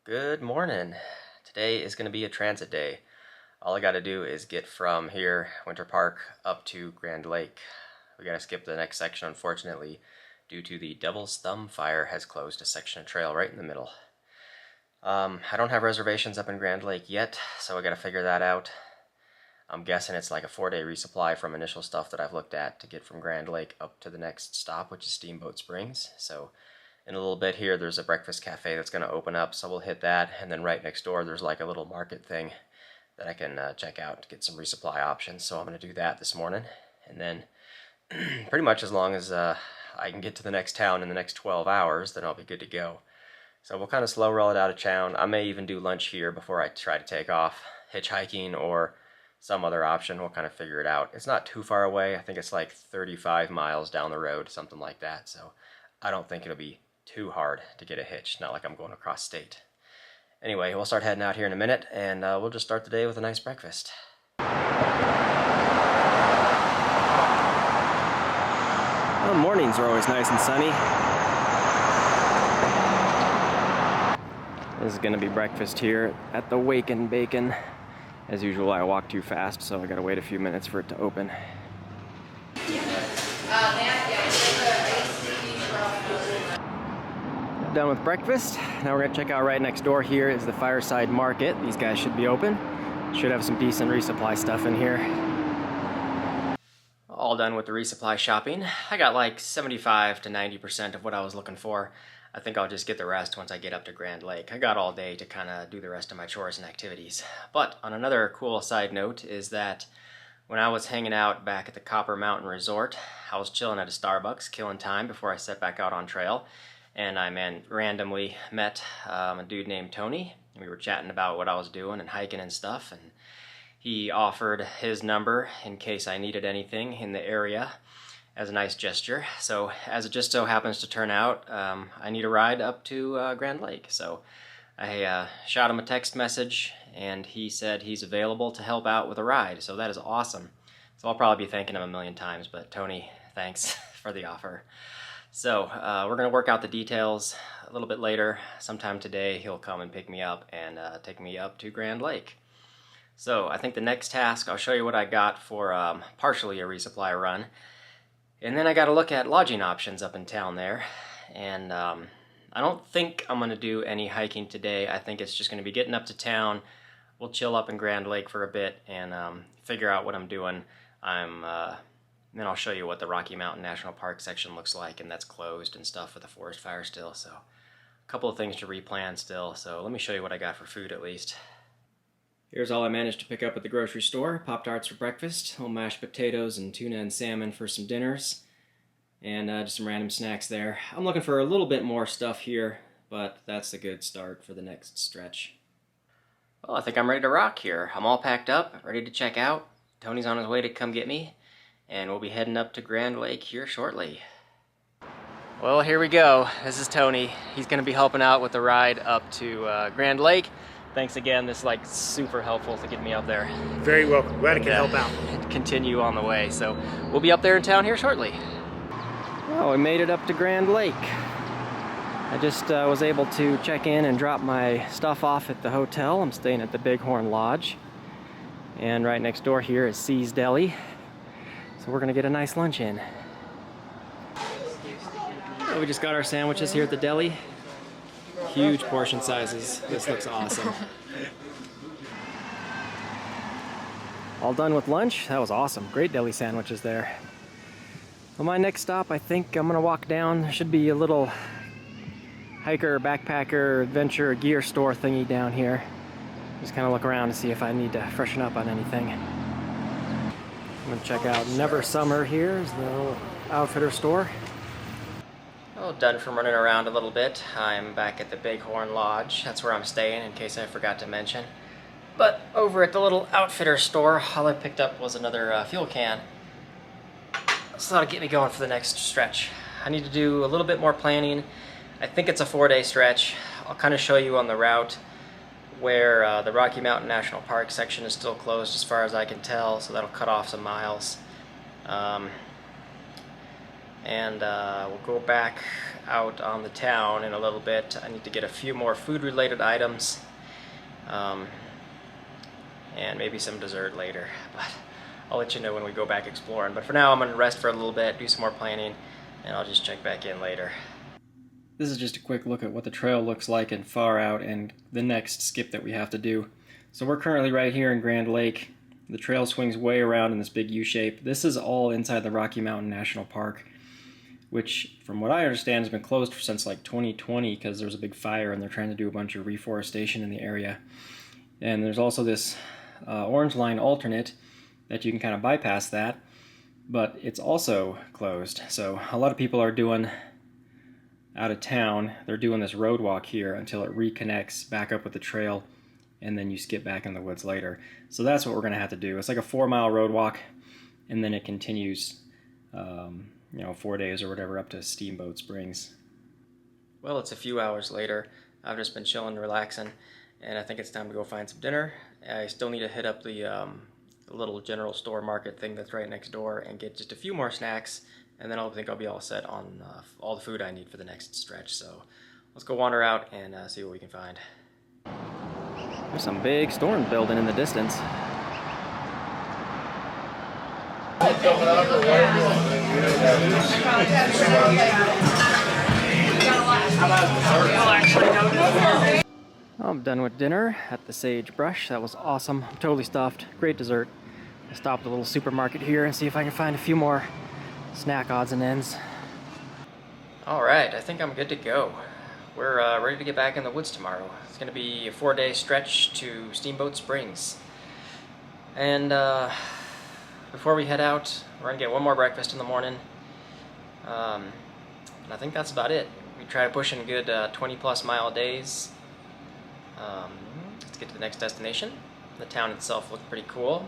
Good morning. Today is going to be a transit day. All I got to do is get from here, Winter Park, up to Grand Lake. We got to skip the next section, unfortunately, due to the Devil's Thumb fire has closed a section of trail right in the middle. I don't have reservations up in Grand Lake yet, so I got to figure that out. I'm guessing it's like a 4-day resupply from initial stuff that I've looked at to get from Grand Lake up to the next stop, which is Steamboat Springs. So in a little bit here, there's a breakfast cafe that's going to open up, so we'll hit that. And then right next door, there's like a little market thing that I can check out to get some resupply options. So I'm going to do that this morning. And then pretty much as long as I can get to the next town in the next 12 hours, then I'll be good to go. So we'll kind of slow roll it out of town. I may even do lunch here before I try to take off, hitchhiking or some other option. We'll kind of figure it out. It's not too far away. I think it's like 35 miles down the road, something like that. So I don't think it'll be too hard to get a hitch, not like I'm going across state. Anyway, we'll start heading out here in a minute, and we'll just start the day with a nice breakfast. Well, mornings are always nice and sunny. This is going to be breakfast here at the Wake and Bacon. As usual, I walk too fast, so I gotta wait a few minutes for it to open. Done with breakfast. Now we're gonna check out right next door. Here is the Fireside Market. These guys should be open. Should have some decent resupply stuff in here. All done with the resupply shopping. I got like 75 to 90% of what I was looking for. I think I'll just get the rest once I get up to Grand Lake. I got all day to kind of do the rest of my chores and activities. But on another cool side note is that when I was hanging out back at the Copper Mountain Resort, I was chilling at a Starbucks, killing time before I set back out on trail. And I randomly met a dude named Tony. We were chatting about what I was doing and hiking and stuff, and he offered his number in case I needed anything in the area as a nice gesture. So as it just so happens to turn out, I need a ride up to Grand Lake. So I shot him a text message, and he said he's available to help out with a ride. So that is awesome. So I'll probably be thanking him a million times, but Tony, thanks for the offer. So we're going to work out the details a little bit later. Sometime today he'll come and pick me up and take me up to Grand Lake. So I think the next task, I'll show you what I got for partially a resupply run. And then I got to look at lodging options up in town there. And I don't think I'm going to do any hiking today. I think it's just going to be getting up to town. We'll chill up in Grand Lake for a bit and figure out what I'm doing. Then I'll show you what the Rocky Mountain National Park section looks like, and that's closed and stuff with the forest fire still. So a couple of things to replan still. So let me show you what I got for food at least. Here's all I managed to pick up at the grocery store. Pop-Tarts for breakfast, whole mashed potatoes and tuna and salmon for some dinners, and just some random snacks there. I'm looking for a little bit more stuff here, but that's a good start for the next stretch. Well, I think I'm ready to rock here. I'm all packed up, ready to check out. Tony's on his way to come get me, and we'll be heading up to Grand Lake here shortly. Well, here we go. This is Tony. He's going to be helping out with the ride up to Grand Lake. Thanks again. This is like super helpful to get me up there. Very welcome. Glad I can help out. Continue on the way. So we'll be up there in town here shortly. Well, we made it up to Grand Lake. I just was able to check in and drop my stuff off at the hotel. I'm staying at the Bighorn Lodge. And right next door here is C's Deli. So we're gonna get a nice lunch in. So we just got our sandwiches here at the deli. Huge portion sizes. This looks awesome. All done with lunch. That was awesome. Great deli sandwiches there. Well, my next stop, I think I'm gonna walk down. There should be a little hiker, backpacker, adventure gear store thingy down here. Just kind of look around to see if I need to freshen up on anything. I'm gonna check out Never Summer here. Is the little outfitter store. Well, done from running around a little bit. I'm back at the Bighorn Lodge. That's where I'm staying, in case I forgot to mention. But over at the little outfitter store, all I picked up was another fuel can. So that'll get me going for the next stretch. I need to do a little bit more planning. I think it's a 4-day stretch. I'll kind of show you on the route where the Rocky Mountain National Park section is still closed as far as I can tell, so that'll cut off some miles. and we'll go back out on the town in a little bit. I need to get a few more food-related items, and maybe some dessert later, but I'll let you know when we go back exploring. But for now, I'm going to rest for a little bit, do some more planning, and I'll just check back in later. This is just a quick look at what the trail looks like in far out and the next skip that we have to do. So we're currently right here in Grand Lake. The trail swings way around in this big U-shape. This is all inside the Rocky Mountain National Park, which, from what I understand, has been closed since like 2020 because there was a big fire and they're trying to do a bunch of reforestation in the area. And there's also this Orange Line alternate that you can kind of bypass that, but it's also closed. So a lot of people are doing out of town, they're doing this road walk here until it reconnects back up with the trail, and then you skip back in the woods later. So that's what we're going to have to do. It's like a 4-mile road walk, and then it continues 4 days or whatever up to Steamboat Springs. Well, it's a few hours later. I've just been chilling, relaxing, and I think it's time to go find some dinner. I still need to hit up the little general store market thing that's right next door and get just a few more snacks, and then I think I'll be all set on all the food I need for the next stretch. So let's go wander out and see what we can find. There's some big storm building in the distance. I'm done with dinner at the Sagebrush. That was awesome. I'm totally stuffed. Great dessert. I stopped at a little supermarket here and see if I can find a few more snack odds and ends. Alright, I think I'm good to go. We're ready to get back in the woods tomorrow. It's going to be a 4-day stretch to Steamboat Springs. And before we head out, we're going to get one more breakfast in the morning. And I think that's about it. We try to push in good 20-plus mile days. Let's get to the next destination. The town itself looked pretty cool.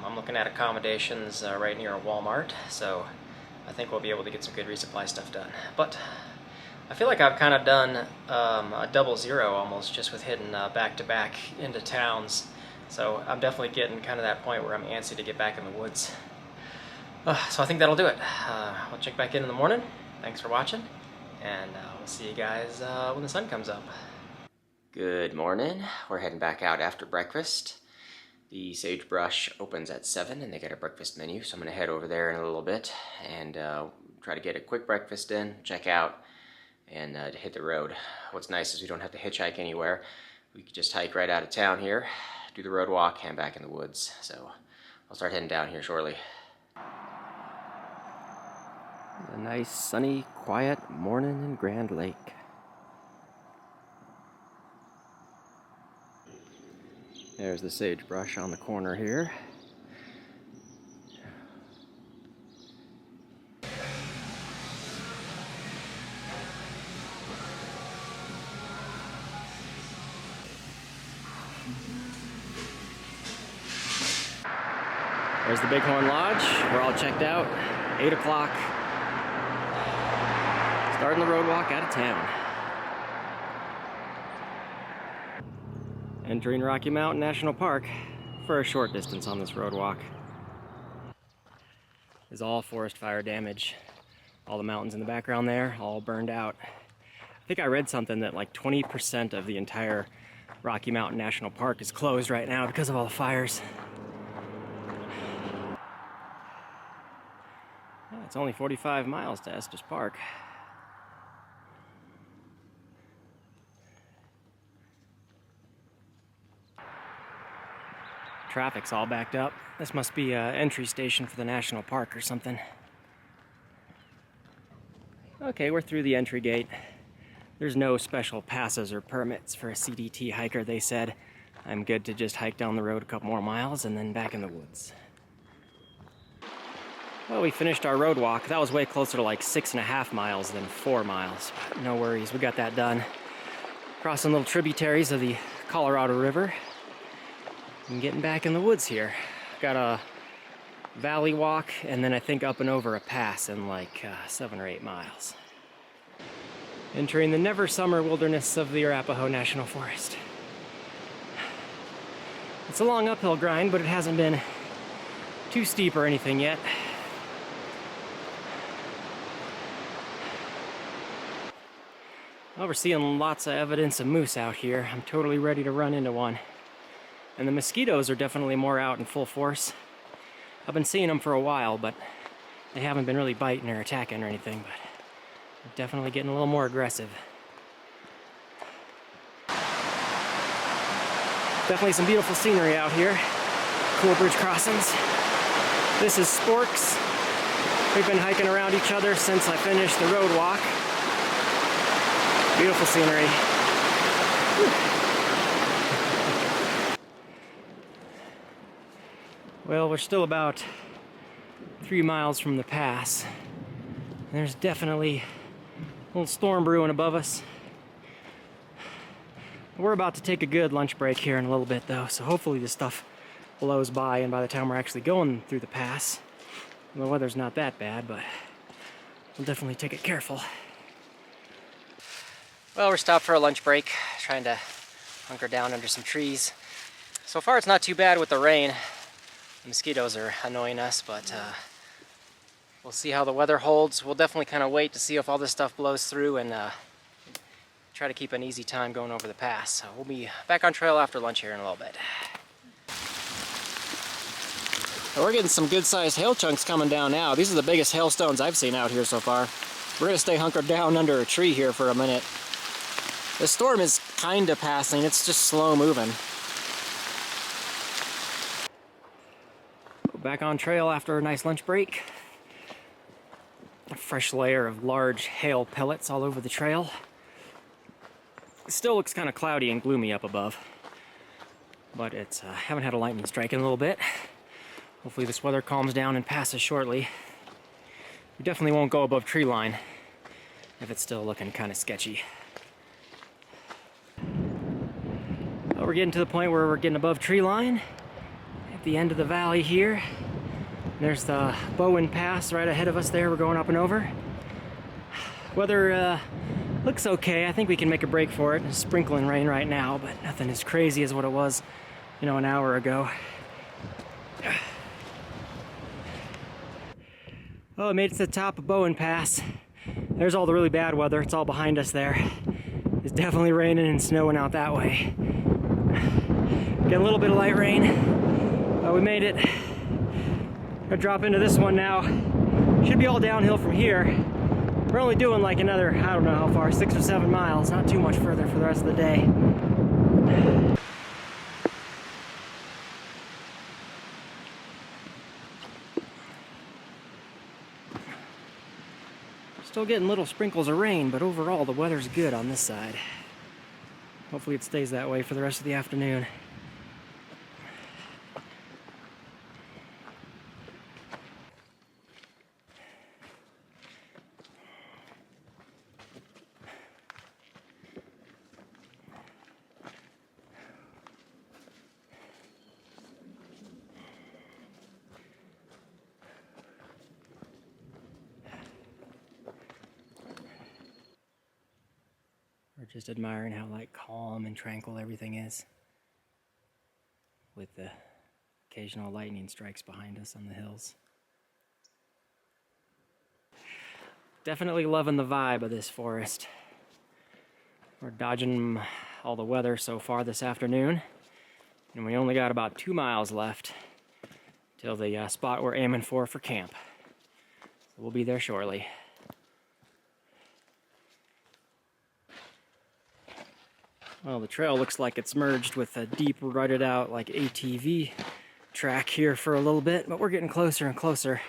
I'm looking at accommodations right near a Walmart, so I think we'll be able to get some good resupply stuff done. But I feel like I've kind of done a 00 almost, just with hitting back-to-back into towns. So I'm definitely getting kind of that point where I'm antsy to get back in the woods. So I think that'll do it. We'll check back in the morning. Thanks for watching, and we'll see you guys when the sun comes up. Good morning. We're heading back out after breakfast. The Sagebrush opens at 7 and they got a breakfast menu, so I'm going to head over there in a little bit and try to get a quick breakfast in, check out, and hit the road. What's nice is we don't have to hitchhike anywhere. We can just hike right out of town here, do the road walk, and back in the woods. So I'll start heading down here shortly. A nice, sunny, quiet morning in Grand Lake. There's the Sagebrush on the corner here. There's the Bighorn Lodge. We're all checked out. 8 o'clock. Starting the road walk out of town. Entering Rocky Mountain National Park for a short distance on this road walk. Is all forest fire damage. All the mountains in the background there, all burned out. I think I read something that like 20% of the entire Rocky Mountain National Park is closed right now because of all the fires. It's only 45 miles to Estes Park. Traffic's all backed up. This must be an entry station for the national park or something. Okay, we're through the entry gate. There's no special passes or permits for a CDT hiker, they said. I'm good to just hike down the road a couple more miles and then back in the woods. Well, we finished our road walk. That was way closer to like 6.5 miles than 4 miles. But no worries, we got that done. Crossing little tributaries of the Colorado River. And getting back in the woods here. Got a valley walk and then I think up and over a pass in like 7 or 8 miles. Entering the never summer wilderness of the Arapahoe National Forest. It's a long uphill grind, but it hasn't been too steep or anything yet. Well, we're seeing lots of evidence of moose out here. I'm totally ready to run into one. And the mosquitoes are definitely more out in full force. I've been seeing them for a while, but they haven't been really biting or attacking or anything, but they're definitely getting a little more aggressive. Definitely some beautiful scenery out here. Cool bridge crossings. This is Sporks. We've been hiking around each other since I finished the road walk. Beautiful scenery. Well, we're still about 3 miles from the pass. There's definitely a little storm brewing above us. We're about to take a good lunch break here in a little bit though, so hopefully this stuff blows by, and by the time we're actually going through the pass, the weather's not that bad, but we'll definitely take it careful. Well, we're stopped for a lunch break, trying to hunker down under some trees. So far it's not too bad with the rain. The mosquitoes are annoying us, but we'll see how the weather holds. We'll definitely kind of wait to see if all this stuff blows through and try to keep an easy time going over the pass. So we'll be back on trail after lunch here in a little bit. We're getting some good-sized hail chunks coming down now. These are the biggest hailstones I've seen out here so far. We're gonna stay hunkered down under a tree here for a minute. The storm is kind of passing, it's just slow moving. Back on trail after a nice lunch break. A fresh layer of large hail pellets all over the trail. It still looks kind of cloudy and gloomy up above, but it's haven't had a lightning strike in a little bit. Hopefully this weather calms down and passes shortly. We definitely won't go above tree line if it's still looking kind of sketchy. Well, we're getting to the point where we're getting above tree line at the end of the valley here. There's the Bowen Pass right ahead of us there. We're going up and over. Weather looks okay. I think we can make a break for it. It's sprinkling rain right now, but nothing as crazy as what it was, you know, an hour ago. Oh, I made it to the top of Bowen Pass. There's all the really bad weather. It's all behind us there. It's definitely raining and snowing out that way. Get a little bit of light rain, but we made it. Gonna drop into this one now. Should be all downhill from here. We're only doing like another, I don't know how far, 6 or 7 miles. Not too much further for the rest of the day. Still getting little sprinkles of rain, but overall the weather's good on this side. Hopefully it stays that way for the rest of the afternoon. We're just admiring how like calm and tranquil everything is, with the occasional lightning strikes behind us on the hills. Definitely loving the vibe of this forest. We're dodging all the weather so far this afternoon, and we only got about 2 miles left till the spot we're aiming for camp. So we'll be there shortly. Well, the trail looks like it's merged with a deep, rutted out, like ATV track here for a little bit, but we're getting closer and closer.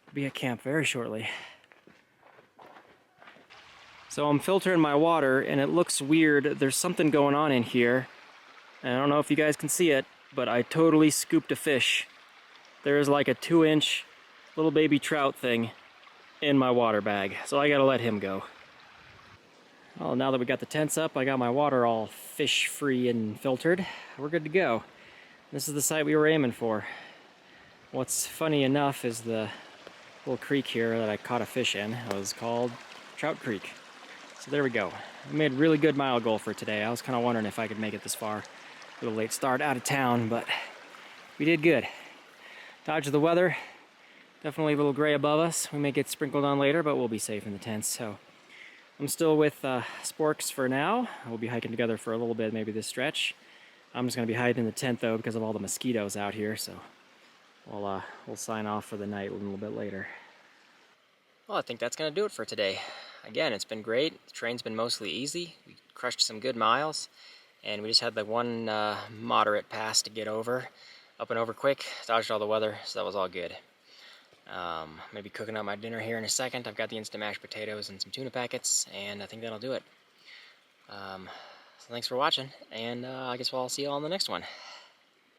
We'll be at camp very shortly. So I'm filtering my water, and it looks weird. There's something going on in here. And I don't know if you guys can see it, but I totally scooped a fish. There's like a 2-inch little baby trout thing in my water bag, so I gotta let him go. Well, now that we got the tents up, I got my water all fish-free and filtered. We're good to go. This is the site we were aiming for. What's funny enough is the little creek here that I caught a fish in. It was called Trout Creek. So there we go. We made a really good mile goal for today. I was kind of wondering if I could make it this far. A little late start out of town, but we did good. Dodged the weather. Definitely a little gray above us. We may get sprinkled on later, but we'll be safe in the tents. So I'm still with Sporks for now. We'll be hiking together for a little bit, maybe this stretch. I'm just going to be hiding in the tent though because of all the mosquitoes out here, so we'll sign off for the night a little bit later. Well, I think that's going to do it for today. Again, it's been great. The train's been mostly easy. We crushed some good miles, and we just had the one moderate pass to get over. Up and over quick, dodged all the weather, so that was all good. Maybe cooking up my dinner here in a second. I've got the instant mashed potatoes and some tuna packets, and I think that'll do it. So thanks for watching, and I guess I'll see you all on the next one.